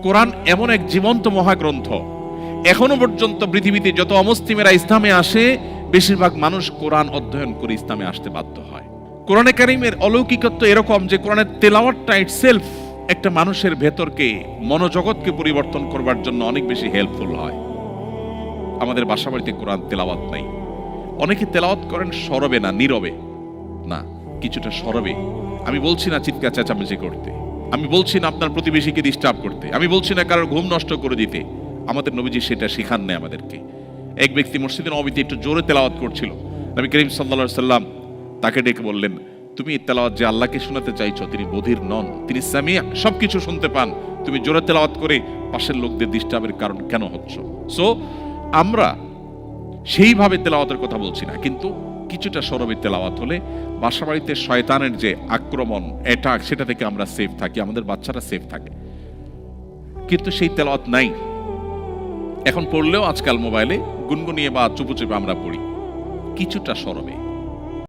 কোরআন এমন এক জীবন্ত মহাগ্রন্থ, এখনো পর্যন্ত পৃথিবীতে যত অমুসলিমেরা ইসলামে আসে বেশিরভাগ মানুষ কোরআন অধ্যয়ন করে ইসলামে আসতে বাধ্য হয়। কোরআনে কারীমের অলৌকিকত্ব এরকম যে কোরআনের তেলাওয়াতটা ইটসেলফ একটা মানুষের ভেতরকে, মনোজগৎকে পরিবর্তন করবার জন্য অনেক বেশি হেল্পফুল হয়। আমাদের বাসা বাড়িতে কোরআন তেলাওয়াত নাই। অনেকে তেলাওয়াত করেন সরবে না, নীরবে না, কিছুটা সরবে। আমি বলছি না চিৎকার চেঁচামেচি করতে, আমি বলছি না আপনার প্রতিবেশীকে ডিস্টার্ব করতে, আমি বলছি না কারোর ঘুম নষ্ট করে দিতে। আমাদের নবীজি সেটা শিখান নেই আমাদেরকে। এক ব্যক্তি মসজিদে নববীতে একটু জোরে তেলাওয়াত করছিল, নবী করিম সাল্লাল্লাহু আলাইহি সাল্লাম তাকে ডেকে বললেন, তুমি এই তেলাওয়াত যে আল্লাহকে শোনাতে চাইছো, তিনি বধির নন, তিনি সামিয়া, সবকিছু শুনতে পান, তুমি জোরে তেলাওয়াত করে পাশের লোকদের ডিস্টার্বের কারণ কেন হচ্ছ? সো আমরা সেইভাবে তেলাওয়াতের কথা বলছি না, কিন্তু কিছুটা সরবে তেলাওয়াত হলে বাসা বাড়িতে শয়তানের যে আক্রমণ, অ্যাটাক, সেটা থেকে আমরা সেফ থাকি, আমাদের বাচ্চারা সেফ থাকে। কিন্তু সেই তেলাওয়াত নাই। এখন পড়লেও আজকাল মোবাইলে গুনগুনিয়ে বা চুপে চুপে আমরা পড়ি। কিছুটা সরবে।